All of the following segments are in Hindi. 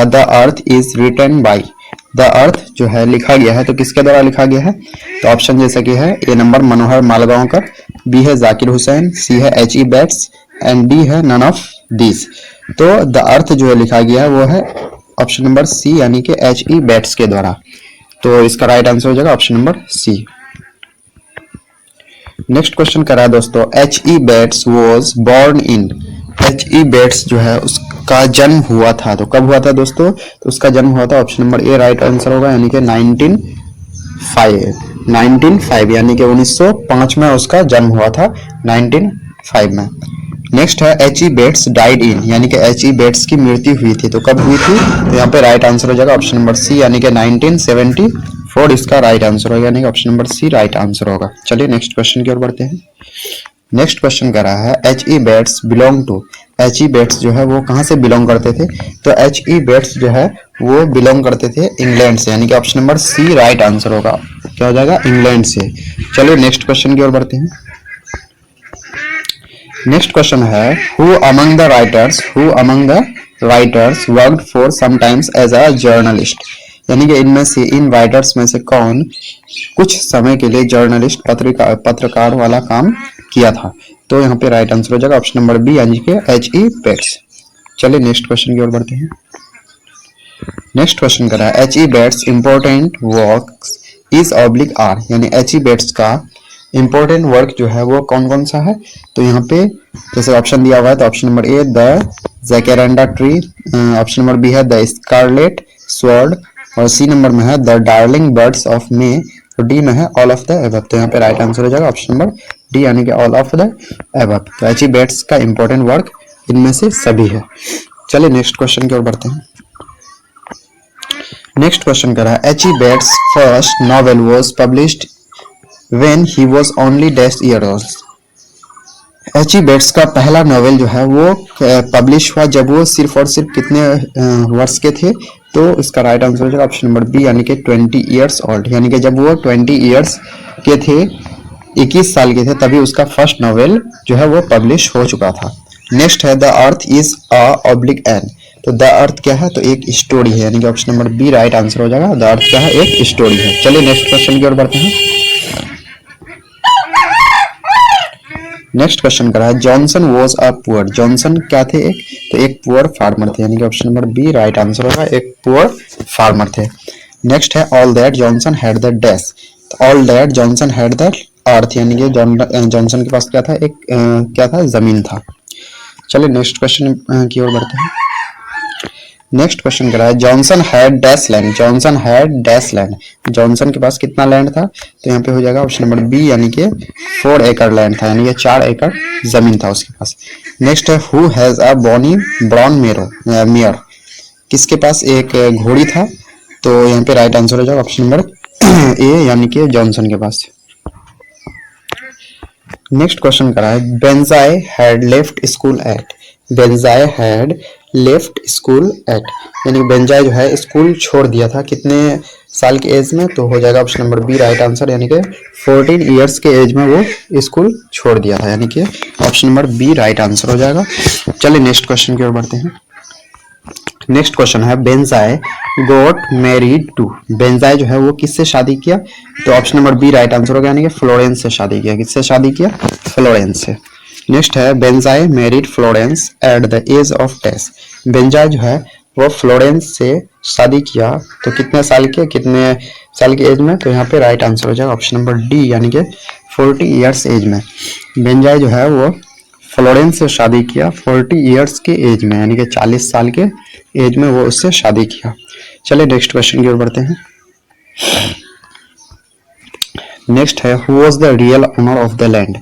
The earth is written by, the earth जो है लिखा गया है तो किसके द्वारा लिखा गया है? तो ऑप्शन जैसा कि है A number Manohar Malgaonkar, B है जाकिर हुसैन, सी है H E Bates and D है नन ऑफ दिस। तो द अर्थ जो है लिखा गया है वो है ऑप्शन नंबर सी यानी कि एच ई बेट्स के द्वारा। तो इसका राइट आंसर हो जाएगा option number C. Next question करा है दोस्तों, H E Bates was born in, H E Bates जो है उसका जन्म हुआ था, तो कब हुआ था दोस्तों? तो उसका जन्म हुआ था ऑप्शन नंबर ए राइट आंसर होगा यानी कि 1905 यानी कि 1905 में उसका जन्म हुआ था, 1905 में। नेक्स्ट है H E Bates died in, यानी कि एच ई बेट्स की मृत्यु हुई थी, तो कब हुई थी? तो यहाँ पे राइट आंसर हो जाएगा ऑप्शन नंबर सी यानी कि 1974 इसका राइट आंसर होगा, यानी कि option number C right answer होगा। चलिए नेक्स्ट क्वेश्चन की ओर बढ़ते हैं। नेक्स्ट क्वेश्चन कर रहा है H E Bates belong to, H E Bates जो है वो कहाँ से बिलोंग करते थे? तो एच ई बेट्स जो है वो बिलोंग करते थे इंग्लैंड से, यानी कि option number C right answer होगा। क्या हो जाएगा? इंग्लैंड से। चलिए नेक्स्ट क्वेश्चन की ओर बढ़ते हैं। नेक्स्ट क्वेश्चन है who among the writers worked for sometimes as a journalist, यानी कि इनमें से इन राइटर्स में से कौन कुछ समय के लिए जर्नलिस्ट पत्रकार वाला काम किया था? तो यहाँ पे राइट आंसर हो जाएगा ऑप्शन नंबर बी यानी कि एच ई बेट्स। चलिए नेक्स्ट क्वेश्चन की ओर बढ़ते हैं। नेक्स्ट क्वेश्चन कर रहा है H E Bates important works is oblique are, यानी एच ई बेट्स का इंपॉर्टेंट वर्क जो है वो कौन कौन सा है? तो यहाँ पे जैसे ऑप्शन दिया हुआ है तो option number A the jacaranda tree, option number B है द स्कारलेट स्वॉर्ड, और सी नंबर में है the darling birds of May, और डी में है ऑल ऑफ द एबव। तो यहाँ पे राइट आंसर हो जाएगा ऑप्शन नंबर डी यानी कि ऑल ऑफ द एबव। तो एच ई बेट्स का इंपॉर्टेंट वर्क इनमें से सभी है। चलिए नेक्स्ट क्वेश्चन की ओर बढ़ते हैं। नेक्स्ट क्वेश्चन कर रहा है H E Bates first novel was published when he was only dash year old, H E Bates का पहला नॉवेल जो है वो पब्लिश हुआ जब वो सिर्फ और सिर्फ कितने वर्ष के थे? तो इसका राइट आंसर हो जाएगा ऑप्शन नंबर बी यानी कि 20 ईयर्स ओल्ड, यानी कि जब वो 20 ईयर्स के थे, 21 साल के थे, तभी उसका फर्स्ट नॉवेल जो है वो पब्लिश हो चुका था। नेक्स्ट है the earth is a oblique an, तो द अर्थ क्या है? तो एक स्टोरी है, यानी कि option number B right answer हो जाएगा, द अर्थ क्या है? एक स्टोरी है। चलिए नेक्स्ट क्वेश्चन की ओर बढ़ते हैं। नेक्स्ट क्वेश्चन करा है Johnson was a poor, Johnson क्या थे? तो एक पुअर फार्मर थे, यानी कि option number B right answer होगा, एक पुअर फार्मर थे। नेक्स्ट है all that Johnson had the dash, तो all that Johnson had the earth, यानी कि जॉनसन के पास क्या था? एक क्या था? जमीन था। चलिए नेक्स्ट क्वेश्चन की ओर बढ़ते हैं। नेक्स्ट क्वेश्चन करा है Johnson had dash land, Johnson had dash land, Johnson के पास कितना लैंड था? तो यहाँ पे हो जाएगा ऑप्शन नंबर बी यानी कि 4 एकड़ लैंड था, यानी कि 4 एकड़ जमीन था उसके पास। नेक्स्ट है who has a brown mayor, किसके पास एक घोड़ी था? तो यहाँ पे राइट आंसर हो जाएगा ऑप्शन नंबर ए यानी कि जॉनसन के पास। नेक्स्ट क्वेश्चन करा है Benjy had left school at, Benjy had left school at, यानी बेंजाई जो है स्कूल छोड़ दिया था कितने साल की एज में? तो हो जाएगा option number B right answer, यानी कि 14 ईयर्स के एज में वो स्कूल छोड़ दिया था, यानी कि option number B right answer हो जाएगा। चलिए नेक्स्ट क्वेश्चन की ओर बढ़ते हैं। नेक्स्ट क्वेश्चन है Benjy got married to, Benjy जो है वो किससे शादी किया? तो option number B right answer होगा, यानी कि फ्लोरेंस से शादी किया। किससे शादी किया? फ्लोरेंस से। नेक्स्ट है Benjy married Florence at the age of dash, Benjy जो है वो फ्लोरेंस से शादी किया तो कितने साल की एज में? तो यहाँ पे राइट आंसर हो जाएगा ऑप्शन नंबर डी यानी कि 40 ईयर्स एज में। बेंजाई जो है वो फ्लोरेंस से शादी किया 40 ईयर्स के एज में, यानी कि 40 साल के एज में वो उससे शादी किया। चलिए नेक्स्ट क्वेश्चन की ओर बढ़ते हैं। नेक्स्ट है who was the real owner of the land,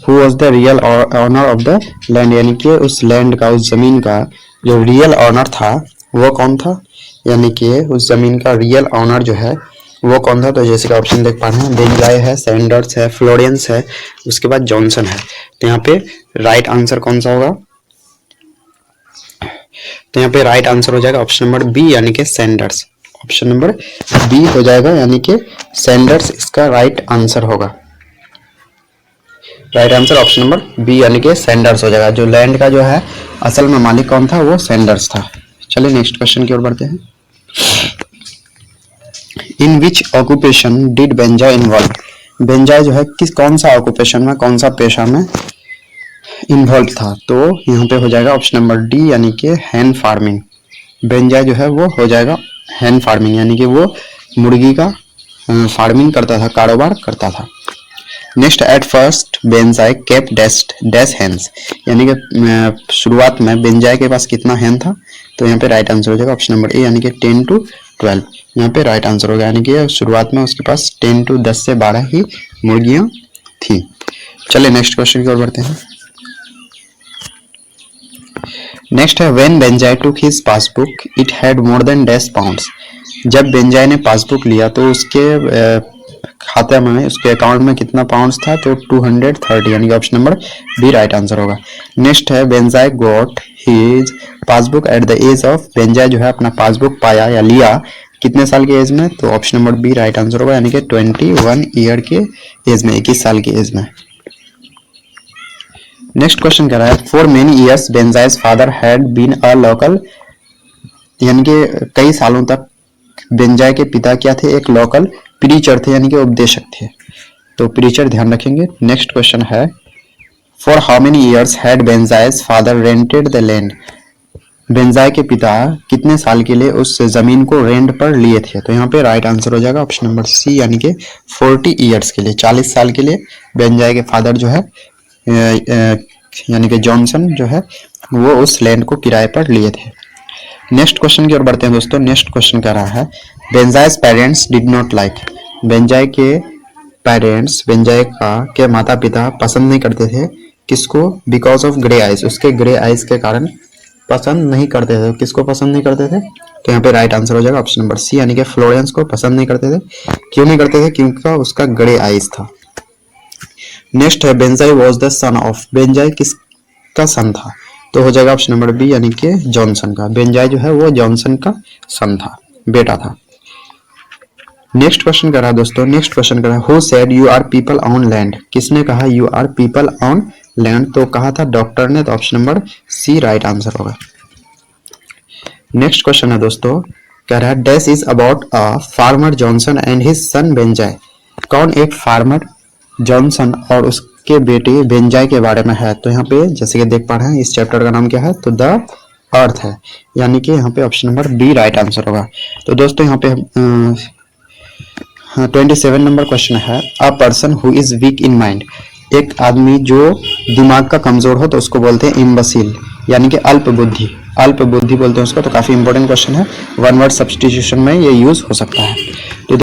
who was the real owner of the land, यानी कि उस लैंड का, उस जमीन का जो रियल ओनर था वो कौन था? यानी कि उस जमीन का रियल ओनर जो है वो कौन था? तो जैसे कि ऑप्शन देख पा रहे हैं बेंजाई है, सैंडर्स है, फ्लोरेंस है, उसके बाद जॉनसन है। तो यहाँ पे राइट आंसर कौन सा होगा? तो यहाँ पे राइट आंसर हो जाएगा ऑप्शन नंबर बी यानी कि सैंडर्स, ऑप्शन नंबर बी हो जाएगा, यानी कि सैंडर्स इसका राइट आंसर होगा। Right answer option number B यानी कि सैंडर्स हो जाएगा। जो लैंड का जो है असल में मालिक कौन था? वो सैंडर्स था। चलिए नेक्स्ट क्वेश्चन की ओर बढ़ते हैं। इन विच ऑक्यूपेशन डिड बेंजाय इन्वॉल्व। बेंजाय जो है किस कौन सा ऑक्यूपेशन में, कौन सा पेशा में इन्वॉल्व था, तो यहाँ पे हो जाएगा ऑप्शन नंबर डी यानी कि हैन फार्मिंग। बेंजाय जो है वो हो जाएगा हैन फार्मिंग, यानी कि वो मुर्गी का फार्मिंग करता था, कारोबार करता था। Next, at first Benjy kept dash hens, यानी कि शुरुआत में बेंजाय के पास कितना हैन था, तो यहाँ पे राइट आंसर हो जाएगा ऑप्शन नंबर ए यानी कि 10 to 12। यहाँ पे राइट आंसर होगा, यानी कि शुरुआत में उसके पास 10 से 12 ही मुर्गियां थी। चलिए नेक्स्ट क्वेश्चन की ओर बढ़ते हैं। नेक्स्ट है when Benjy took his passbook it had more than dash pounds. जब बेंजाय ने पासबुक लिया तो उसके खाते में, उसके अकाउंट में कितना पाउंड्स था, तो 230, यानी कि option number B right answer होगा। नेक्स्ट है Benjy got his passbook at the age of. Benjy जो है अपना पासबुक पाया या लिया कितने साल के एज में, तो option number B right answer होगा, यानी कि 21 ईयर के एज में, 21 साल की एज में। नेक्स्ट क्वेश्चन कह रहा है for many years Benjy's father had been a local, यानी कि कई सालों तक बेंजाय के पिता क्या थे, एक लोकल प्रीचर थे, यानी कि उपदेशक थे, तो प्रीचर ध्यान रखेंगे। नेक्स्ट क्वेश्चन है for how many years had Benjy's father rented the land. Benjy के पिता कितने साल के लिए उस जमीन को रेंट पर लिए थे, तो यहाँ पे राइट आंसर हो जाएगा ऑप्शन नंबर सी यानी कि 40 ईयर्स के लिए, 40 साल के लिए बेंजाय के फादर जो है यानी कि जॉनसन जो है वो उस लैंड को किराए पर लिए थे। नेक्स्ट क्वेश्चन की ओर बढ़ते हैं दोस्तों। नेक्स्ट क्वेश्चन कह रहा है बेंजाय's पेरेंट्स डिड नॉट लाइक। बेंजाय के पेरेंट्स, बेंजाय के माता पिता पसंद नहीं करते थे किसको, बिकॉज ऑफ ग्रे आइज, उसके ग्रे आइज के कारण पसंद नहीं करते थे। किसको पसंद नहीं करते थे, तो यहाँ पे राइट आंसर हो जाएगा ऑप्शन नंबर सी यानी कि फ्लोरेंस को पसंद नहीं करते थे। क्यों नहीं करते थे, क्योंकि उसका ग्रे आइज था। नेक्स्ट है बेंजाय वॉज द सन ऑफ। बेंजाय किसका सन था, तो हो जाएगा ऑप्शन नंबर बी यानी कि जॉनसन का। बेंजाय जो है वो जॉनसन का सन था, बेटा था। नेक्स्ट क्वेश्चन कर रहा है दोस्तों। नेक्स्ट क्वेश्चन कर रहा है who said you are people on land. किसने कहा you are people on land, तो कहा था डॉक्टर ने, तो option number C right answer होगा। नेक्स्ट क्वेश्चन है दोस्तों, कह रहा है dash is about a farmer Johnson and his son Benjy. कौन एक फार्मर जॉनसन और उसके बेटे बेंजाय के बारे में है, तो यहाँ पे जैसे कि देख पा रहे हैं इस चैप्टर का नाम क्या है, तो द अर्थ है, यानी कि यहाँ पे option number B right answer होगा। तो दोस्तों यहाँ पे 27 नंबर क्वेश्चन है a person who is weak in mind. एक आदमी जो दिमाग का कमजोर हो तो उसको बोलते हैं इम्बसील, यानी कि अल्प बुद्धि बोलते हैं उसको। तो काफी इंपॉर्टेंट क्वेश्चन है, वन वर्ड सब्स्टिट्यूशन में ये यूज हो सकता है।